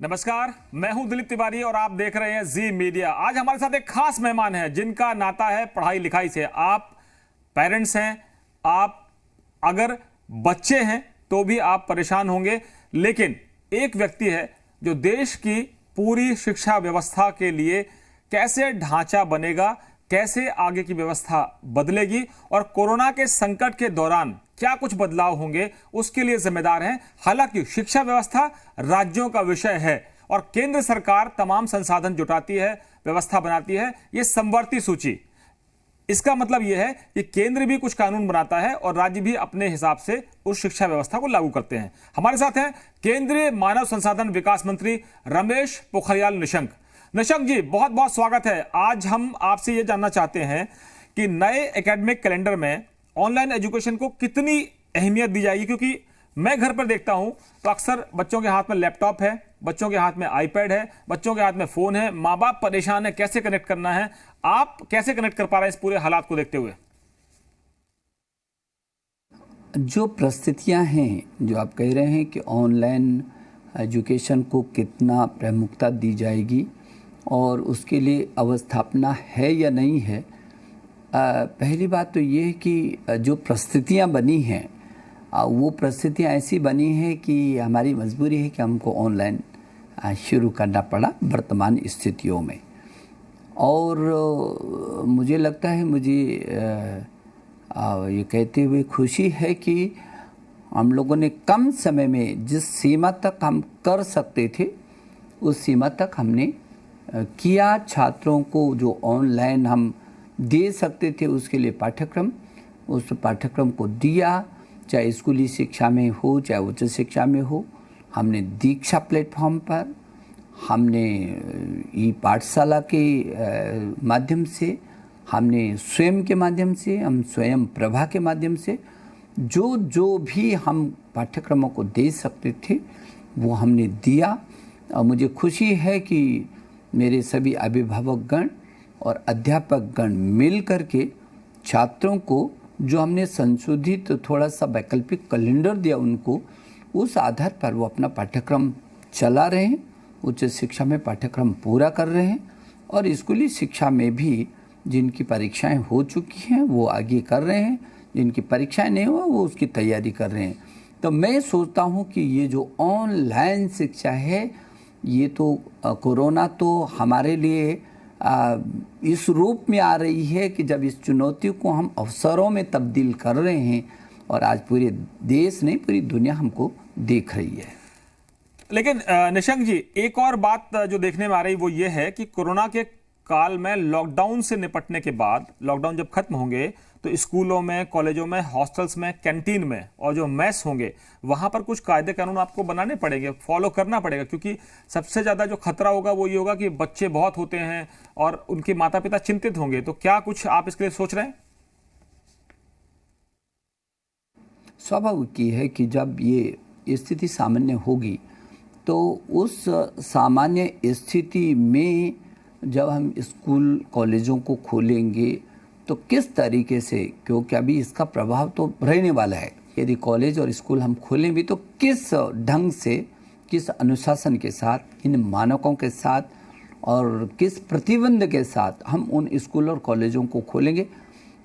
नमस्कार, मैं हूं दिलीप तिवारी और आप देख रहे हैं जी मीडिया। आज हमारे साथ एक खास मेहमान है जिनका नाता है पढ़ाई लिखाई से। आप पेरेंट्स हैं, आप अगर बच्चे हैं तो भी आप परेशान होंगे, लेकिन एक व्यक्ति है जो देश की पूरी शिक्षा व्यवस्था के लिए कैसे ढांचा बनेगा, कैसे आगे की व्यवस्था बदलेगी और कोरोना के संकट के दौरान क्या कुछ बदलाव होंगे उसके लिए जिम्मेदार हैं। हालांकि शिक्षा व्यवस्था राज्यों का विषय है और केंद्र सरकार तमाम संसाधन जुटाती है, व्यवस्था बनाती है। यह समवर्ती सूची, इसका मतलब यह है कि केंद्र भी कुछ कानून बनाता है और राज्य भी अपने हिसाब से उस शिक्षा व्यवस्था को लागू करते हैं। हमारे साथ हैं केंद्रीय मानव संसाधन विकास मंत्री रमेश पोखरियाल निशंक। निशंक जी, बहुत बहुत स्वागत है। आज हम आपसे यह जानना चाहते हैं कि नए एकेडमिक कैलेंडर में ऑनलाइन एजुकेशन को कितनी अहमियत दी जाएगी, क्योंकि मैं घर पर देखता हूं तो अक्सर बच्चों के हाथ में लैपटॉप है, बच्चों के हाथ में आईपैड है, बच्चों के हाथ में फोन है, माँ बाप परेशान है कैसे कनेक्ट करना है। आप कैसे कनेक्ट कर पा रहे हैं इस पूरे हालात को देखते हुए? जो परिस्थितियां हैं, जो आप कह रहे हैं कि ऑनलाइन एजुकेशन को कितना प्रमुखता दी जाएगी और उसके लिए अवस्थापना है या नहीं है, पहली बात तो ये है कि जो परिस्थितियां बनी हैं वो परिस्थितियां ऐसी बनी हैं कि हमारी मजबूरी है कि हमको ऑनलाइन शुरू करना पड़ा वर्तमान स्थितियों में। और मुझे लगता है, मुझे ये कहते हुए खुशी है कि हम लोगों ने कम समय में जिस सीमा तक हम कर सकते थे उस सीमा तक हमने किया। छात्रों को जो ऑनलाइन हम दे सकते थे उसके लिए पाठ्यक्रम, उस पाठ्यक्रम को दिया, चाहे स्कूली शिक्षा में हो चाहे उच्च शिक्षा में हो। हमने दीक्षा प्लेटफॉर्म पर, हमने ई पाठशाला के माध्यम से, हमने स्वयं के माध्यम से, हम स्वयं प्रभा के माध्यम से जो भी हम पाठ्यक्रमों को दे सकते थे वो हमने दिया। और मुझे खुशी है कि मेरे सभी अभिभावकगण और अध्यापकगण मिल करके छात्रों को जो हमने संशोधित थोड़ा सा वैकल्पिक कैलेंडर दिया उनको, उस आधार पर वो अपना पाठ्यक्रम चला रहे हैं, उच्च शिक्षा में पाठ्यक्रम पूरा कर रहे हैं और स्कूली शिक्षा में भी जिनकी परीक्षाएं हो चुकी हैं वो आगे कर रहे हैं, जिनकी परीक्षाएं नहीं हुआ वो उसकी तैयारी कर रहे हैं। तो मैं सोचता हूँ कि ये जो ऑनलाइन शिक्षा है, ये तो कोरोना तो हमारे लिए इस रूप में आ रही है कि जब इस चुनौती को हम अवसरों में तब्दील कर रहे हैं और आज पूरे देश नहीं पूरी दुनिया हमको देख रही है। लेकिन निशंक जी, एक और बात जो देखने में आ रही वो ये है कि कोरोना के काल में लॉकडाउन से निपटने के बाद, लॉकडाउन जब खत्म होंगे तो स्कूलों में, कॉलेजों में, हॉस्टल्स में, कैंटीन में और जो मेस होंगे वहां पर कुछ कायदे कानून आपको बनाने पड़ेंगे, फॉलो करना पड़ेगा, क्योंकि सबसे ज्यादा जो खतरा होगा वो ये होगा कि बच्चे बहुत होते हैं और उनके माता पिता चिंतित होंगे। तो क्या कुछ आप इसके लिए सोच रहे हैं? स्वाभाविक की है कि जब ये स्थिति सामान्य होगी तो उस सामान्य स्थिति में जब हम स्कूल कॉलेजों को खोलेंगे तो किस तरीके से, क्योंकि अभी इसका प्रभाव तो रहने वाला है। यदि कॉलेज और स्कूल हम खोलें भी तो किस ढंग से, किस अनुशासन के साथ, इन मानकों के साथ और किस प्रतिबंध के साथ हम उन स्कूल और कॉलेजों को खोलेंगे।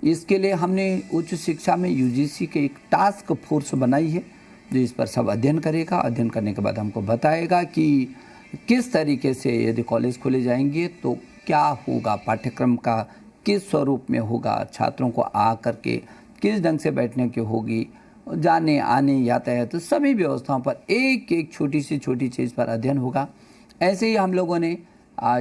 इसके लिए हमने उच्च शिक्षा में यूजीसी के एक टास्क फोर्स बनाई है जो इस पर सब अध्ययन करेगा। अध्ययन करने के बाद हमको बताएगा कि किस तरीके से यदि कॉलेज खोले जाएंगे तो क्या होगा, पाठ्यक्रम का किस स्वरूप में होगा, छात्रों को आ करके किस ढंग से बैठने की होगी, जाने आने यातायात तो सभी व्यवस्थाओं पर एक एक छोटी चीज़ पर अध्ययन होगा। ऐसे ही हम लोगों ने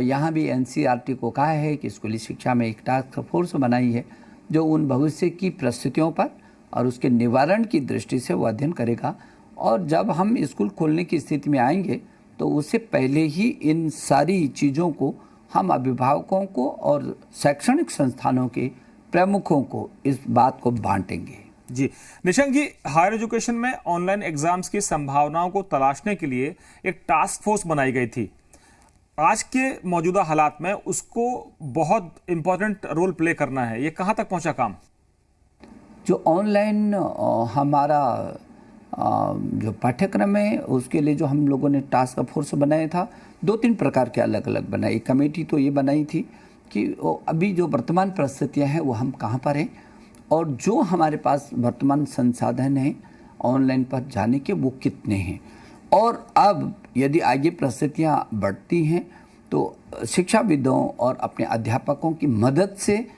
यहाँ भी एनसीईआरटी को कहा है कि स्कूली शिक्षा में एक टास्क फोर्स बनाई है जो उन भविष्य की परिस्थितियों पर और उसके निवारण की दृष्टि से वो अध्ययन करेगा। और जब हम स्कूल खोलने की स्थिति में आएंगे तो उससे पहले ही इन सारी चीज़ों को हम अभिभावकों को और शैक्षणिक संस्थानों के प्रमुखों को इस बात को बांटेंगे। जी निशंक जी, हायर एजुकेशन में ऑनलाइन एग्जाम्स की संभावनाओं को तलाशने के लिए एक टास्क फोर्स बनाई गई थी। आज के मौजूदा हालात में उसको बहुत इंपॉर्टेंट रोल प्ले करना है, ये कहां तक पहुंचा काम? जो ऑनलाइन हमारा जो पाठ्यक्रम है उसके लिए जो हम लोगों ने टास्क फोर्स बनाया था, 2-3 प्रकार के अलग अलग बनाए। कमेटी तो ये बनाई थी कि अभी जो वर्तमान परिस्थितियाँ हैं वो हम कहाँ पर हैं और जो हमारे पास वर्तमान संसाधन हैं ऑनलाइन पर जाने के वो कितने हैं, और अब यदि आगे परिस्थितियाँ बढ़ती हैं तो शिक्षाविदों और अपने अध्यापकों की मदद से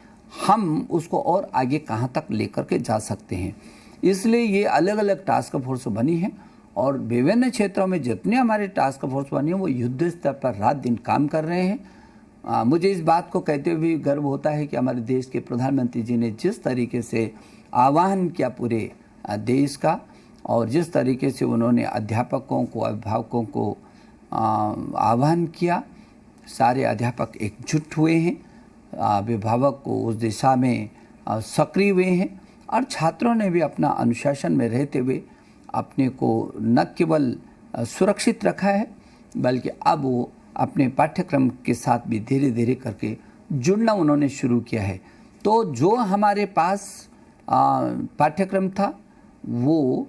हम उसको और आगे कहाँ तक लेकर के जा सकते हैं। इसलिए ये अलग अलग टास्क फोर्स बनी है और विभिन्न क्षेत्रों में जितने हमारे टास्क फोर्स बनी है वो युद्ध स्तर पर रात दिन काम कर रहे हैं। मुझे इस बात को कहते हुए गर्व होता है कि हमारे देश के प्रधानमंत्री जी ने जिस तरीके से आह्वान किया पूरे देश का और जिस तरीके से उन्होंने अध्यापकों को, अभिभावकों को आह्वान किया, सारे अध्यापक एकजुट हुए हैं, अभिभावक को उस दिशा में सक्रिय हुए हैं और छात्रों ने भी अपना अनुशासन में रहते हुए अपने को न केवल सुरक्षित रखा है बल्कि अब वो अपने पाठ्यक्रम के साथ भी धीरे धीरे करके जुड़ना उन्होंने शुरू किया है। तो जो हमारे पास पाठ्यक्रम था वो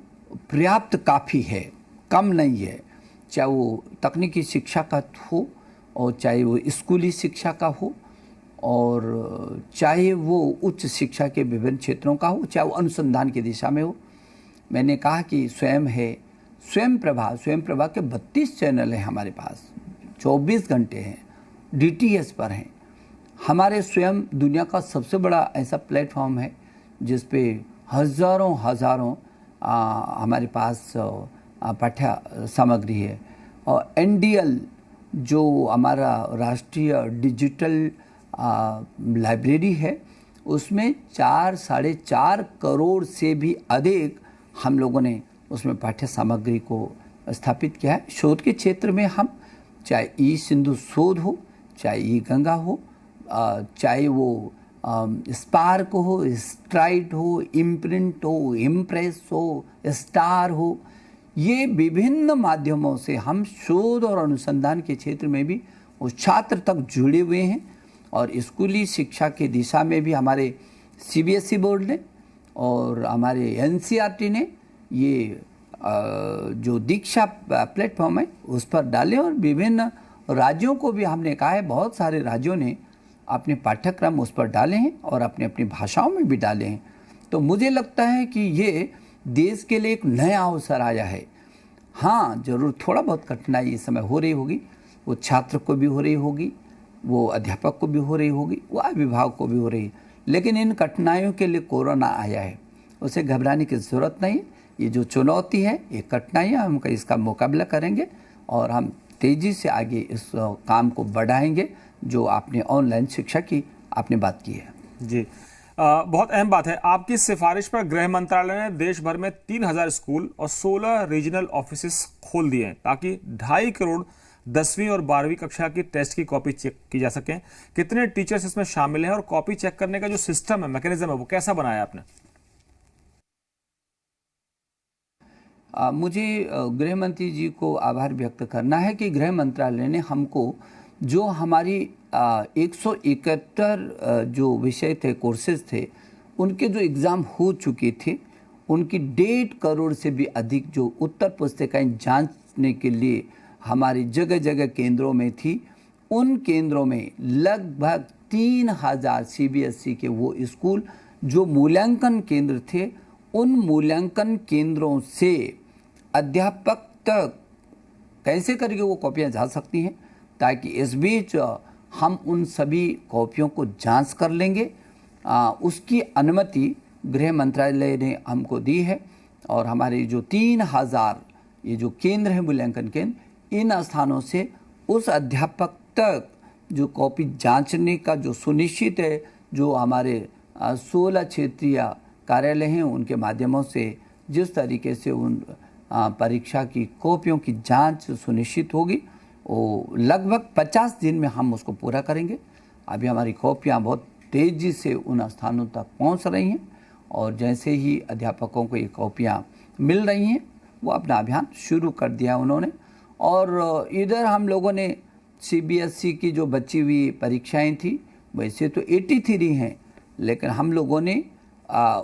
पर्याप्त काफ़ी है, कम नहीं है, चाहे वो तकनीकी शिक्षा का हो और चाहे वो स्कूली शिक्षा का हो और चाहे वो उच्च शिक्षा के विभिन्न क्षेत्रों का हो, चाहे वो अनुसंधान की दिशा में हो। मैंने कहा कि स्वयं प्रभा के 32 चैनल हैं हमारे पास, 24 घंटे हैं, DTH पर हैं। हमारे स्वयं दुनिया का सबसे बड़ा ऐसा प्लेटफॉर्म है जिस पे हज़ारों हमारे पास पाठ्य सामग्री है। और NDL जो हमारा राष्ट्रीय डिजिटल लाइब्रेरी है उसमें 4-4.5 करोड़ से भी अधिक हम लोगों ने उसमें पाठ्य सामग्री को स्थापित किया है। शोध के क्षेत्र में हम चाहे ई-सिंधु शोध हो, चाहे ई-गंगा हो, चाहे वो स्पार्क हो, स्ट्राइड हो, इम्प्रिंट हो, इम्प्रेस हो, स्टार हो, ये विभिन्न माध्यमों से हम शोध और अनुसंधान के क्षेत्र में भी उस छात्र तक जुड़े हुए हैं। और स्कूली शिक्षा की दिशा में भी हमारे CBSE बोर्ड ने और हमारे NCERT ने ये जो दीक्षा प्लेटफॉर्म है उस पर डाले और विभिन्न राज्यों को भी हमने कहा है, बहुत सारे राज्यों ने अपने पाठ्यक्रम उस पर डाले हैं और अपनी अपनी भाषाओं में भी डाले हैं। तो मुझे लगता है कि ये देश के लिए एक नया अवसर आया है। हाँ, ज़रूर थोड़ा बहुत कठिनाई इस समय हो रही होगी, वो छात्र को भी हो रही होगी, वो अध्यापक को भी हो रही होगी, वो अभिभावक को भी हो रही है, लेकिन इन कठिनाइयों के लिए कोरोना आया है, उसे घबराने की ज़रूरत नहीं। ये जो चुनौती है, ये कठिनाइयाँ, हम इसका मुकाबला करेंगे और हम तेज़ी से आगे इस काम को बढ़ाएंगे जो आपने ऑनलाइन शिक्षा की आपने बात की है। जी, बहुत अहम बात है। आपकी सिफारिश पर गृह मंत्रालय ने देश भर में 3000 स्कूल और 16 रीजनल ऑफिसेस खोल दिए हैं ताकि 2.5 करोड़ 10वीं और 12वीं कक्षा की टेस्ट की कॉपी चेक की जा सके। कितने टीचर्स इसमें शामिल हैं और कॉपी चेक करने का जो सिस्टम है, मैकेनिज्म है, वो कैसा बनाया आपने? मुझे गृह मंत्री जी को आभार व्यक्त करना है कि गृह मंत्रालय ने हमको जो हमारी 171 जो विषय थे, कोर्सेज थे, उनके जो एग्ज़ाम हो चुके थे, उनकी 1.5 करोड़ से भी अधिक जो उत्तर पुस्तिकाएँ जांचने के लिए हमारी जगह जगह केंद्रों में थी, उन केंद्रों में लगभग 3000 CBSE के वो स्कूल जो मूल्यांकन केंद्र थे, उन मूल्यांकन केंद्रों से अध्यापक तक कैसे करके वो कॉपियाँ जा सकती हैं, ताकि इस बीच हम उन सभी कॉपियों को जांच कर लेंगे। उसकी अनुमति गृह मंत्रालय ने हमको दी है और हमारे जो 3000 ये जो केंद्र हैं, मूल्यांकन केंद्र, इन स्थानों से उस अध्यापक तक जो कॉपी जांचने का जो सुनिश्चित है, जो हमारे 16 क्षेत्रीय कार्यालय हैं उनके माध्यमों से जिस तरीके से उन परीक्षा की कॉपियों की जांच सुनिश्चित होगी, वो लगभग 50 दिन में हम उसको पूरा करेंगे। अभी हमारी कॉपियाँ बहुत तेज़ी से उन स्थानों तक पहुंच रही हैं और जैसे ही अध्यापकों को ये कॉपियाँ मिल रही हैं, वो अपना अभियान शुरू कर दिया उन्होंने। और इधर हम लोगों ने CBSE की जो बची हुई परीक्षाएं थी, वैसे तो 83 हैं, लेकिन हम लोगों ने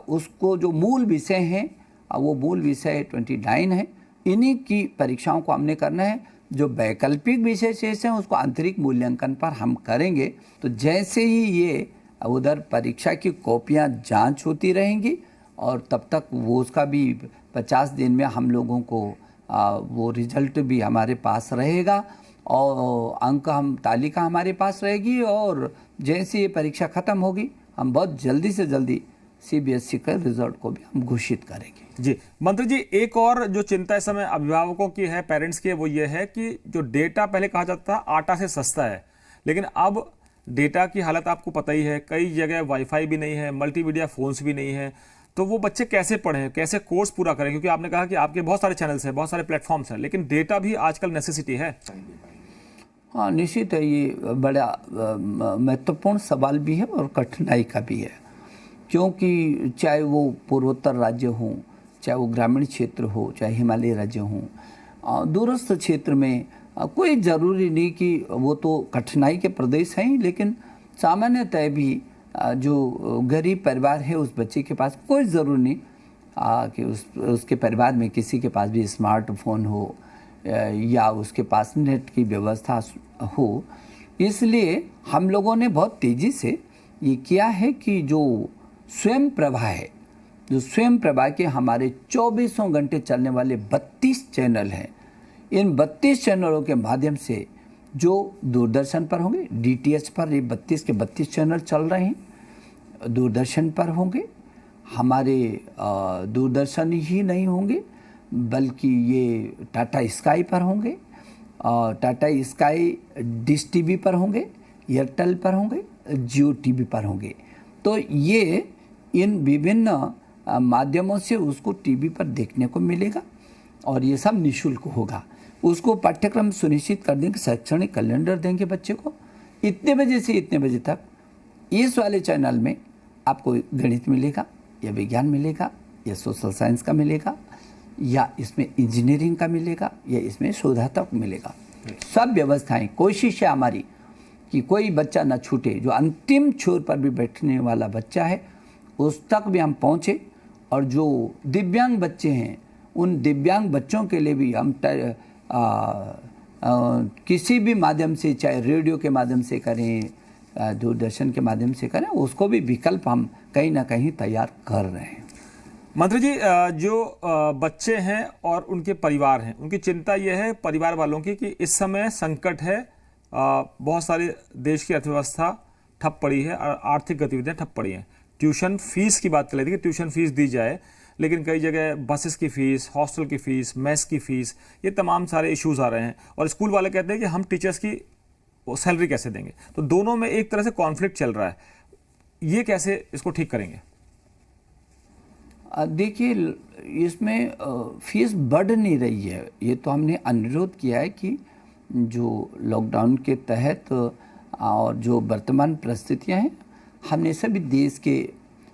उसको जो मूल विषय हैं वो मूल विषय 29 है, इन्हीं की परीक्षाओं को हमने करना है। जो वैकल्पिक विषय शेष हैं उसको आंतरिक मूल्यांकन पर हम करेंगे। तो जैसे ही ये उधर परीक्षा की कॉपियां जांच होती रहेंगी और तब तक वो उसका भी 50 दिन में हम लोगों को वो रिजल्ट भी हमारे पास रहेगा और अंक हम तालिका हमारे पास रहेगी। और जैसे ये परीक्षा ख़त्म होगी हम बहुत जल्दी से जल्दी सीबीएसई का रिजल्ट को भी हम घोषित करेंगे। जी मंत्री जी, एक और जो चिंता इस समय अभिभावकों की है, पेरेंट्स की है, वो ये है कि जो डेटा पहले कहा जाता था आटा से सस्ता है, लेकिन अब डेटा की हालत आपको पता ही है, कई जगह वाईफाई भी नहीं है, मल्टीमीडिया फोन्स भी नहीं है, तो वो बच्चे कैसे पढ़ें, कैसे कोर्स पूरा करें? क्योंकि आपने कहा कि आपके बहुत सारे चैनल्स हैं, बहुत सारे प्लेटफॉर्म्स हैं, लेकिन डेटा भी आजकल नेसेसिटी है। हाँ निश्चित है, ये बड़ा महत्वपूर्ण सवाल भी है और कठिनाई का भी है, क्योंकि चाहे वो पूर्वोत्तर राज्य हों, चाहे वो ग्रामीण क्षेत्र हो, चाहे हिमालय राज्य हों, दूरस्थ क्षेत्र में कोई ज़रूरी नहीं कि वो तो कठिनाई के प्रदेश हैं, लेकिन सामान्यतः भी जो गरीब परिवार है उस बच्चे के पास कोई ज़रूरी नहीं कि उसके परिवार में किसी के पास भी स्मार्टफोन हो या उसके पास नेट की व्यवस्था हो। इसलिए हम लोगों ने बहुत तेज़ी से ये किया है कि जो स्वयं प्रभा है, जो स्वयं प्रभा के हमारे 24 घंटे चलने वाले 32 चैनल हैं, इन 32 चैनलों के माध्यम से जो दूरदर्शन पर होंगे, डीटीएच पर ये 32 के 32 चैनल चल रहे हैं, दूरदर्शन पर होंगे, हमारे दूरदर्शन ही नहीं होंगे बल्कि ये टाटा स्काई पर होंगे, टाटा स्काई डिश टीवी पर होंगे, एयरटेल पर होंगे, जियो टीवी पर होंगे। तो ये इन विभिन्न माध्यमों से उसको टीवी पर देखने को मिलेगा और ये सब निःशुल्क होगा। उसको पाठ्यक्रम सुनिश्चित कर देंगे, शैक्षणिक कैलेंडर देंगे बच्चे को, इतने बजे से इतने बजे तक इस वाले चैनल में आपको गणित मिलेगा या विज्ञान मिलेगा या सोशल साइंस का मिलेगा या इसमें इंजीनियरिंग का मिलेगा या इसमें शोधात्मक मिलेगा। सब व्यवस्थाएं, कोशिश है हमारी कि कोई बच्चा न छूटे, जो अंतिम छोर पर भी बैठने वाला बच्चा है उस तक भी हम पहुँचे। और जो दिव्यांग बच्चे हैं उन दिव्यांग बच्चों के लिए भी हम किसी भी माध्यम से, चाहे रेडियो के माध्यम से करें, दूरदर्शन के माध्यम से करें, उसको भी विकल्प हम कहीं ना कहीं तैयार कर रहे हैं। मंत्री जी, जो बच्चे हैं और उनके परिवार हैं, उनकी चिंता यह है परिवार वालों की कि इस समय संकट है, बहुत सारी देश की अर्थव्यवस्था ठप पड़ी है, आर्थिक गतिविधियां ठप पड़ी हैं। ट्यूशन फीस की बात कर रही थी कि ट्यूशन फीस दी जाए, लेकिन कई जगह बसेस की फ़ीस, हॉस्टल की फ़ीस, मेस की फ़ीस, ये तमाम सारे इश्यूज़ आ रहे हैं और स्कूल वाले कहते हैं कि हम टीचर्स की सैलरी कैसे देंगे। तो दोनों में एक तरह से कॉन्फ्लिक्ट चल रहा है, ये कैसे इसको ठीक करेंगे? देखिए, इसमें फीस बढ़ नहीं रही है। ये तो हमने अनुरोध किया है कि जो लॉकडाउन के तहत और जो वर्तमान परिस्थितियाँ हैं, हमने सभी देश के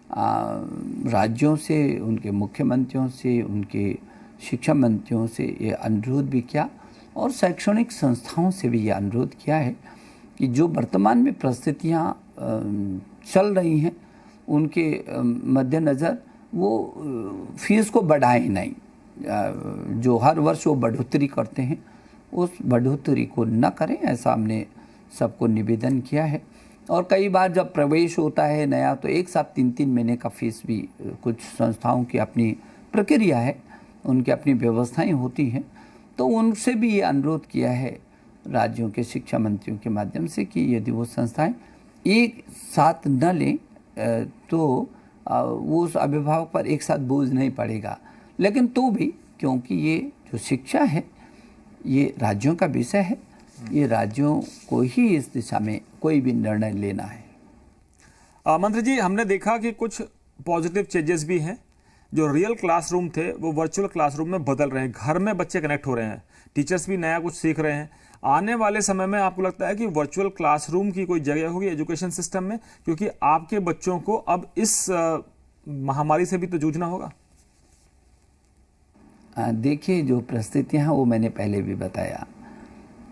राज्यों से, उनके मुख्यमंत्रियों से, उनके शिक्षा मंत्रियों से ये अनुरोध भी किया और शैक्षणिक संस्थाओं से भी ये अनुरोध किया है कि जो वर्तमान में परिस्थितियाँ चल रही हैं उनके मद्देनज़र वो फीस को बढ़ाएं नहीं। जो हर वर्ष वो बढ़ोतरी करते हैं उस बढ़ोतरी को न करें, ऐसा हमने सबको निवेदन किया है। और कई बार जब प्रवेश होता है नया तो एक साथ 3-3 महीने का फीस भी, कुछ संस्थाओं की अपनी प्रक्रिया है, उनकी अपनी व्यवस्थाएं होती हैं, तो उनसे भी ये अनुरोध किया है राज्यों के शिक्षा मंत्रियों के माध्यम से कि यदि वो संस्थाएं एक साथ न लें तो वो उस अभिभावक पर एक साथ बोझ नहीं पड़ेगा। लेकिन तो भी, क्योंकि ये जो शिक्षा है ये राज्यों का विषय है, ये राज्यों को ही इस दिशा में कोई भी निर्णय लेना है। मंत्री जी, हमने देखा कि कुछ पॉजिटिव चेंजेस भी हैं। जो रियल क्लासरूम थे वो वर्चुअल क्लासरूम में बदल रहे हैं, घर में बच्चे कनेक्ट हो रहे हैं, टीचर्स भी नया कुछ सीख रहे हैं। आने वाले समय में आपको लगता है कि वर्चुअल क्लासरूम की कोई जगह होगी एजुकेशन सिस्टम में, क्योंकि आपके बच्चों को अब इस महामारी से भी तो जूझना होगा? देखिए, जो परिस्थितियाँ हैं वो मैंने पहले भी बताया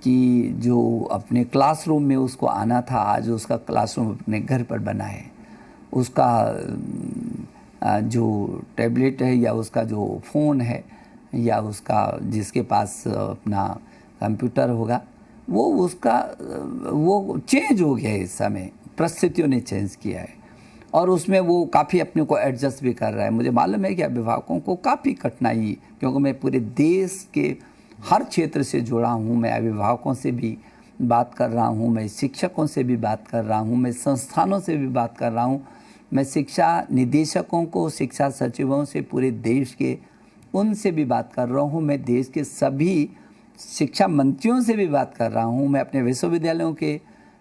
कि जो अपने क्लासरूम में उसको आना था, आज उसका क्लासरूम अपने घर पर बना है। उसका जो टैबलेट है या उसका जो फ़ोन है या उसका जिसके पास अपना कंप्यूटर होगा, वो उसका वो चेंज हो गया है। इस समय परिस्थितियों ने चेंज किया है और उसमें वो काफ़ी अपने को एडजस्ट भी कर रहा है। मुझे मालूम है कि अभिभावकों को काफ़ी कठिनाई, क्योंकि मैं पूरे देश के हर क्षेत्र से जुड़ा हूँ, मैं अभिभावकों से भी बात कर रहा हूँ, मैं शिक्षकों से भी बात कर रहा हूँ, मैं संस्थानों से भी बात कर रहा हूँ, मैं शिक्षा निदेशकों को, शिक्षा सचिवों से, पूरे देश के उनसे भी बात कर रहा हूँ, मैं देश के सभी शिक्षा मंत्रियों से भी बात कर रहा हूँ, मैं अपने विश्वविद्यालयों के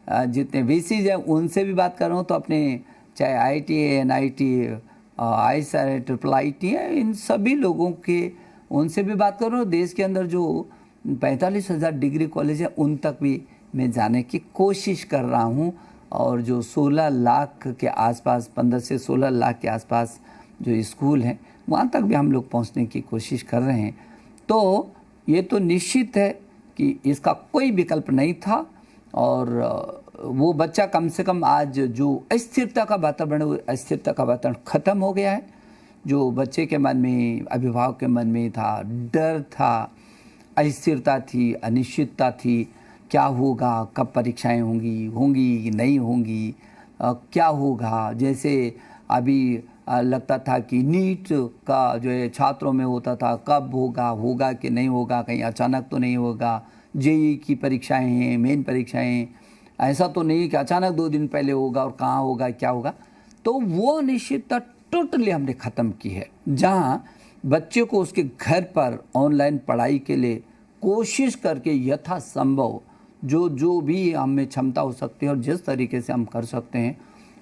जितने वीसीज हैं उनसे भी बात कर रहा हूँ। तो अपने चाहे IT, NIT, ISR, triple IT है, इन सभी लोगों के उनसे भी बात कर रहा हूँ। देश के अंदर जो 45,000 डिग्री कॉलेज है उन तक भी मैं जाने की कोशिश कर रहा हूँ और जो 16 लाख के आसपास, 15 से 16 लाख के आसपास जो स्कूल हैं वहाँ तक भी हम लोग पहुँचने की कोशिश कर रहे हैं। तो ये तो निश्चित है कि इसका कोई विकल्प नहीं था और वो बच्चा कम से कम आज जो अस्थिरता का वातावरण, अस्थिरता का वातावरण खत्म हो गया है। जो बच्चे के मन में, अभिभावक के मन में था, डर था, अस्थिरता थी, अनिश्चितता थी, क्या होगा, कब परीक्षाएं होंगी नहीं होंगी, क्या होगा। जैसे अभी लगता था कि नीट का जो है छात्रों में होता था, कब होगा कि नहीं होगा, कहीं अचानक तो नहीं होगा। जेईई की परीक्षाएं हैं, मेन परीक्षाएं, ऐसा तो नहीं कि अचानक 2 दिन पहले होगा और कहाँ होगा, क्या होगा। तो वो अनिश्चितता टोटली हमने ख़त्म की है। जहाँ बच्चे को उसके घर पर ऑनलाइन पढ़ाई के लिए कोशिश करके यथासंभव जो भी हमें क्षमता हो सकती है और जिस तरीके से हम कर सकते हैं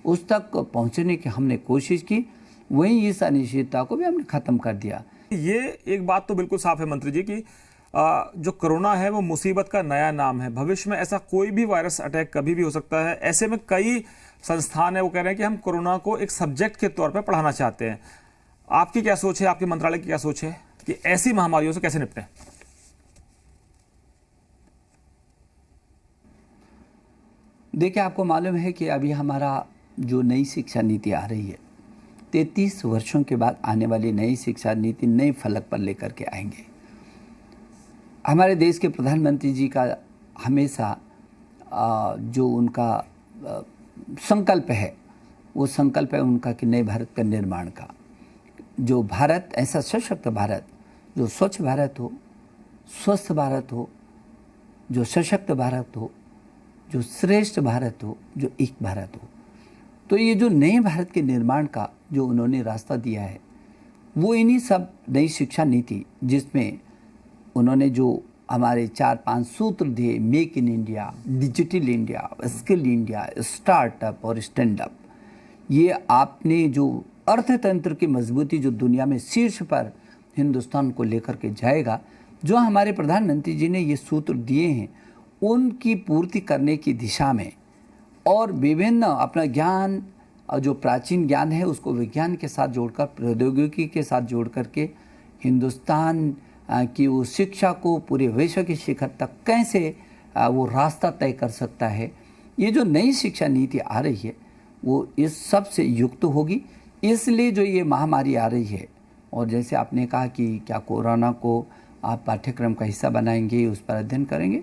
उस तक पहुंचने की हमने कोशिश की, वहीं इस अनिश्चितता को भी हमने ख़त्म कर दिया। ये एक बात तो बिल्कुल साफ है मंत्री जी कि जो कोरोना है वो मुसीबत का नया नाम है। भविष्य में ऐसा कोई भी वायरस अटैक कभी भी हो सकता है। ऐसे में कई संस्थान है वो कह रहे हैं कि हम कोरोना को एक सब्जेक्ट के तौर पर पढ़ाना चाहते हैं। आपकी क्या सोच है, आपके मंत्रालय की क्या सोच है कि ऐसी महामारियों से कैसे निपटें? देखिए, आपको मालूम है कि अभी हमारा जो नई शिक्षा नीति आ रही है, 33 वर्षों के बाद आने वाली नई शिक्षा नीति नए फलक पर लेकर के आएंगे। हमारे देश के प्रधानमंत्री जी का हमेशा जो उनका संकल्प है, वो संकल्प है उनका कि नए भारत का निर्माण का। जो भारत, ऐसा सशक्त भारत, जो स्वच्छ भारत हो, स्वस्थ भारत हो, जो सशक्त भारत हो, जो श्रेष्ठ भारत हो, जो एक भारत हो। तो ये जो नए भारत के निर्माण का जो उन्होंने रास्ता दिया है, वो इन्हीं सब नई शिक्षा नीति, जिसमें उन्होंने जो हमारे 4-5 सूत्र दिए, make in India, digital India, skill India, startup और स्टैंड अप, ये आपने जो अर्थतंत्र की मजबूती जो दुनिया में शीर्ष पर हिंदुस्तान को लेकर के जाएगा, जो हमारे प्रधानमंत्री जी ने ये सूत्र दिए हैं, उनकी पूर्ति करने की दिशा में और विभिन्न अपना ज्ञान, जो प्राचीन ज्ञान है उसको विज्ञान के साथ जोड़कर, प्रौद्योगिकी के साथ जोड़ करके हिंदुस्तान की वो शिक्षा को पूरे विश्व के शिखर तक कैसे वो रास्ता तय कर सकता है, ये जो नई शिक्षा नीति आ रही है वो इस सब से युक्त होगी। इसलिए जो ये महामारी आ रही है, और जैसे आपने कहा कि क्या कोरोना को आप पाठ्यक्रम का हिस्सा बनाएंगे, उस पर अध्ययन करेंगे,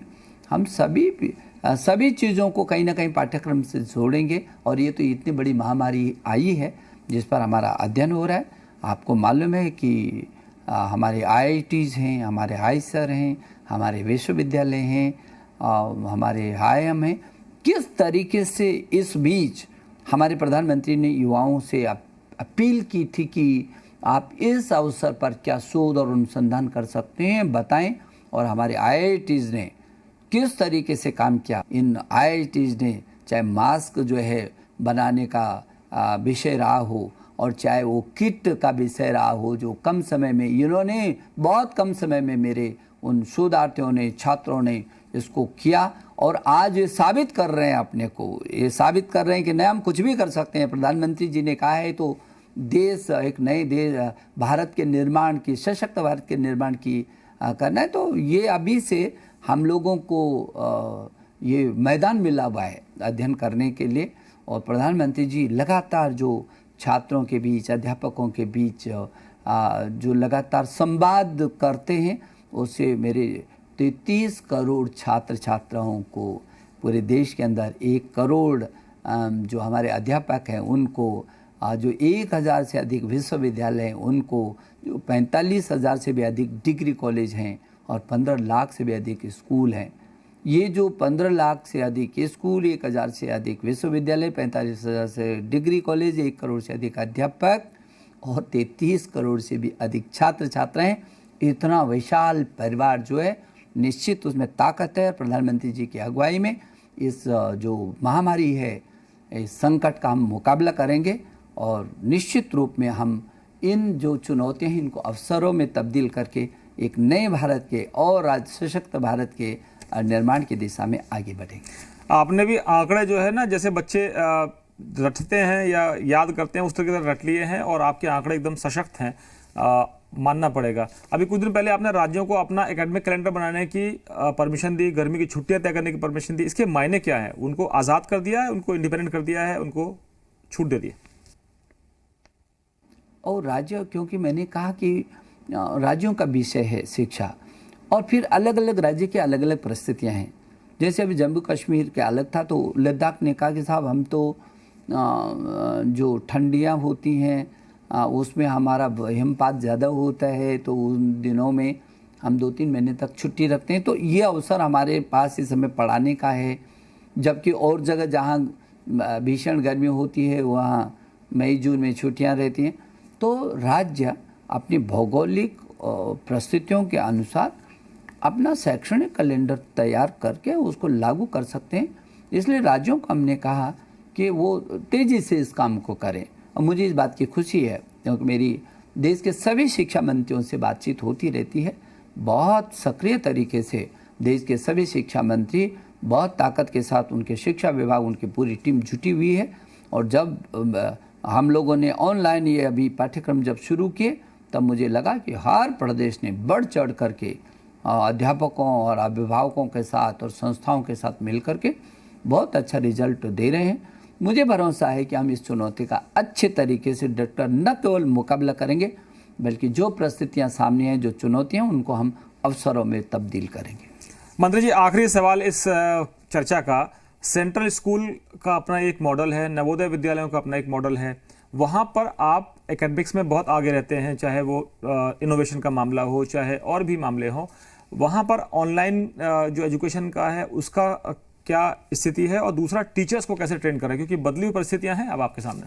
हम सभी चीज़ों को कहीं ना कहीं पाठ्यक्रम से जोड़ेंगे। और ये तो इतनी बड़ी महामारी आई है जिस पर हमारा अध्ययन हो रहा है। आपको मालूम है कि हमारे आईआईटीज़ हैं, हमारे आईएसआर हैं, हमारे विश्वविद्यालय हैं, हमारे आईआईएम हैं। किस तरीके से इस बीच हमारे प्रधानमंत्री ने युवाओं से अपील की थी कि आप इस अवसर पर क्या शोध और अनुसंधान कर सकते हैं, बताएं। और हमारे आईआईटीज़ ने किस तरीके से काम किया। इन आईआईटीज़ ने चाहे मास्क जो है बनाने का विषय रहा हो, और चाहे वो किट का विषय रहा हो, जो कम समय में इन्होंने, बहुत कम समय में मेरे उन शोधार्थियों ने, छात्रों ने इसको किया। और आज ये साबित कर रहे हैं अपने को, ये साबित कर रहे हैं कि नहीं, हम कुछ भी कर सकते हैं। प्रधानमंत्री जी ने कहा है तो देश, एक नए देश, भारत के निर्माण की, सशक्त भारत के निर्माण की करना है। तो ये अभी से हम लोगों को ये मैदान मिला हुआ है अध्ययन करने के लिए। और प्रधानमंत्री जी लगातार जो छात्रों के बीच, अध्यापकों के बीच जो लगातार संवाद करते हैं, उससे मेरे 33 करोड़ छात्र छात्राओं को पूरे देश के अंदर 1 करोड़ जो हमारे अध्यापक हैं उनको, जो 1000 से अधिक विश्वविद्यालय हैं उनको, जो 45,000 से भी अधिक डिग्री कॉलेज हैं और 15 लाख से भी अधिक स्कूल हैं। ये जो 15 लाख से अधिक स्कूल, 1000 से अधिक विश्वविद्यालय, 45,000 से डिग्री कॉलेज, 1 करोड़ से अधिक अध्यापक और 33 करोड़ से भी अधिक छात्र छात्राएं, इतना विशाल परिवार जो है, निश्चित उसमें ताकत है। प्रधानमंत्री जी की अगुवाई में इस जो महामारी है, इस संकट का हम मुकाबला करेंगे और निश्चित रूप में हम इन जो चुनौतियां हैं इनको अवसरों में तब्दील करके एक नए भारत के और आज सशक्त भारत के निर्माण की दिशा में आगे बढ़ेंगे। आपने भी आंकड़े जो है ना, जैसे बच्चे रटते हैं या याद करते हैं उस तरीके से रट लिए हैं और आपके आंकड़े एकदम सशक्त हैं, मानना पड़ेगा। अभी कुछ दिन पहले आपने राज्यों को अपना एकेडमिक कैलेंडर बनाने की परमिशन दी, गर्मी की छुट्टियां तय करने की परमिशन दी। इसके मायने क्या है? उनको आज़ाद कर दिया है, उनको इंडिपेंडेंट कर दिया है, उनको छूट दे दी? और राज्य, क्योंकि मैंने कहा कि राज्यों का विषय है शिक्षा और फिर अलग अलग राज्य की अलग अलग परिस्थितियां हैं। जैसे अभी जम्मू कश्मीर के अलग था, तो लद्दाख ने कहा कि साहब हम तो जो ठंडियां होती हैं उसमें हमारा हिमपात ज़्यादा होता है, तो उन दिनों में हम 2-3 महीने तक छुट्टी रखते हैं, तो ये अवसर हमारे पास इस समय पढ़ाने का है। जबकि और जगह जहाँ भीषण गर्मी होती है वहाँ मई जून में छुट्टियाँ रहती हैं। तो राज्य अपनी भौगोलिक परिस्थितियों के अनुसार अपना शैक्षणिक कैलेंडर तैयार करके उसको लागू कर सकते हैं। इसलिए राज्यों को हमने कहा कि वो तेज़ी से इस काम को करें। और मुझे इस बात की खुशी है क्योंकि मेरी देश के सभी शिक्षा मंत्रियों से बातचीत होती रहती है। बहुत सक्रिय तरीके से देश के सभी शिक्षा मंत्री बहुत ताकत के साथ, उनके शिक्षा विभाग, उनकी पूरी टीम जुटी हुई है। और जब हम लोगों ने ऑनलाइन ये अभी पाठ्यक्रम जब शुरू किए, तब मुझे लगा कि हर प्रदेश ने बढ़ चढ़ करके अध्यापकों और अभिभावकों के साथ और संस्थाओं के साथ मिलकर के बहुत अच्छा रिजल्ट दे रहे हैं। मुझे भरोसा है कि हम इस चुनौती का अच्छे तरीके से डटकर न केवल मुकाबला करेंगे, बल्कि जो परिस्थितियां सामने हैं, जो चुनौतियां, उनको हम अवसरों में तब्दील करेंगे। मंत्री जी, आखिरी सवाल इस चर्चा का। सेंट्रल स्कूल का अपना एक मॉडल है, नवोदय विद्यालयों का अपना एक मॉडल है। वहाँ पर आप एकेडमिक्स में बहुत आगे रहते हैं, चाहे वो इनोवेशन का मामला हो, चाहे और भी मामले हों। वहाँ पर ऑनलाइन जो एजुकेशन का है उसका क्या स्थिति है? और दूसरा, टीचर्स को कैसे ट्रेन करें, क्योंकि बदली हुई परिस्थितियां हैं अब आपके सामने।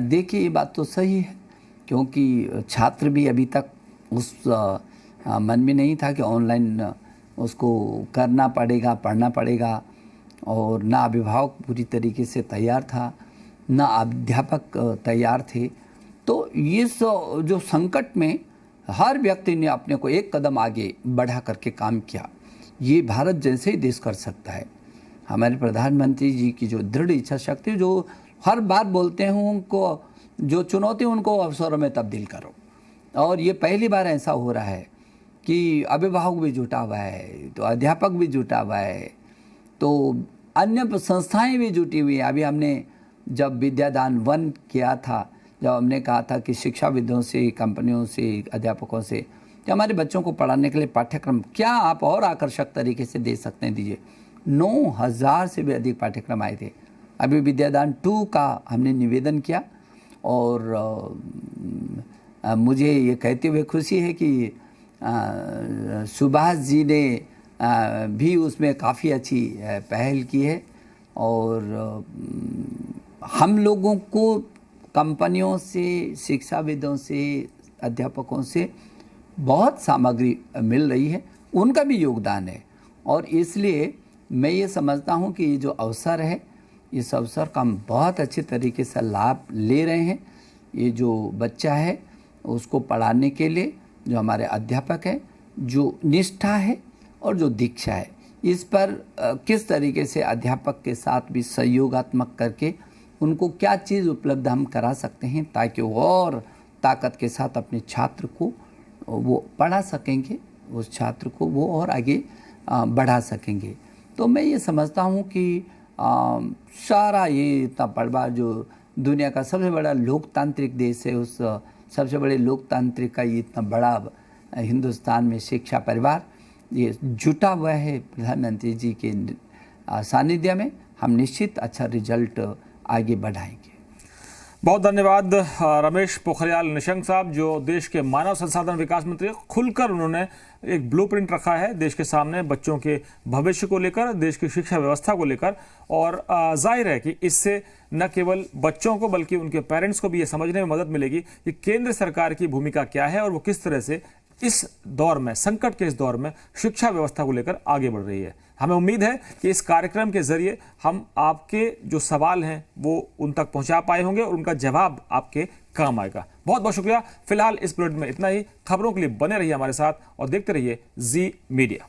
देखिए, ये बात तो सही है क्योंकि छात्र भी अभी तक उस मन में नहीं था कि ऑनलाइन उसको करना पड़ेगा, पढ़ना पड़ेगा, और ना अभिभावक पूरी तरीके से तैयार था, ना अध्यापक तैयार थे। तो इस जो संकट में हर व्यक्ति ने अपने को एक कदम आगे बढ़ा करके काम किया। ये भारत जैसे ही देश कर सकता है। हमारे प्रधानमंत्री जी की जो दृढ़ इच्छा शक्ति, जो हर बात बोलते हैं, उनको जो चुनौती उनको अवसरों में तब्दील करो। और ये पहली बार ऐसा हो रहा है कि अभिभावक भी जुटा हुआ है, तो अध्यापक भी जुटा हुआ है, तो अन्य संस्थाएं भी जुटी हुई हैं। अभी हमने जब विद्यादान 1 किया था, जब हमने कहा था कि शिक्षाविदों से, कंपनियों से, अध्यापकों से कि हमारे बच्चों को पढ़ाने के लिए पाठ्यक्रम क्या आप और आकर्षक तरीके से दे सकते हैं, दीजिए। 9,000 से भी अधिक पाठ्यक्रम आए थे। अभी विद्यादान 2 का हमने निवेदन किया और मुझे ये कहते हुए खुशी है कि सुभाष जी ने भी उसमें काफ़ी अच्छी पहल की है। और हम लोगों को कंपनियों से, शिक्षाविदों से, अध्यापकों से बहुत सामग्री मिल रही है, उनका भी योगदान है। और इसलिए मैं ये समझता हूँ कि ये जो अवसर है, इस अवसर का हम बहुत अच्छे तरीके से लाभ ले रहे हैं। ये जो बच्चा है उसको पढ़ाने के लिए जो हमारे अध्यापक हैं, जो निष्ठा है और जो दीक्षा है, इस पर किस तरीके से अध्यापक के साथ भी सहयोगात्मक करके उनको क्या चीज़ उपलब्ध हम करा सकते हैं ताकि वो और ताकत के साथ अपने छात्र को वो पढ़ा सकेंगे, उस छात्र को वो और आगे बढ़ा सकेंगे। तो मैं ये समझता हूँ कि सारा ये इतना बड़ा जो दुनिया का सबसे बड़ा लोकतांत्रिक देश है, उस सबसे बड़े लोकतांत्रिक का ये इतना बड़ा हिंदुस्तान में शिक्षा परिवार ये जुटा हुआ है प्रधानमंत्री जी के सानिध्य में, हम निश्चित अच्छा रिजल्ट आगे बढ़ाएंगे। बहुत धन्यवाद रमेश पोखरियाल निशंक साहब, जो देश के मानव संसाधन विकास मंत्री। खुलकर उन्होंने एक ब्लूप्रिंट रखा है देश के सामने बच्चों के भविष्य को लेकर, देश की शिक्षा व्यवस्था को लेकर, और जाहिर है कि इससे न केवल बच्चों को बल्कि उनके पेरेंट्स को भी ये समझने में मदद मिलेगी कि केंद्र सरकार की भूमिका क्या है और वो किस तरह से इस दौर में, संकट के इस दौर में शिक्षा व्यवस्था को लेकर आगे बढ़ रही है। हमें उम्मीद है कि इस कार्यक्रम के जरिए हम आपके जो सवाल हैं वो उन तक पहुंचा पाए होंगे और उनका जवाब आपके काम आएगा। बहुत बहुत शुक्रिया। फिलहाल इस बुलेटिन में इतना ही। खबरों के लिए बने रहिए हमारे साथ और देखते रहिए जी मीडिया।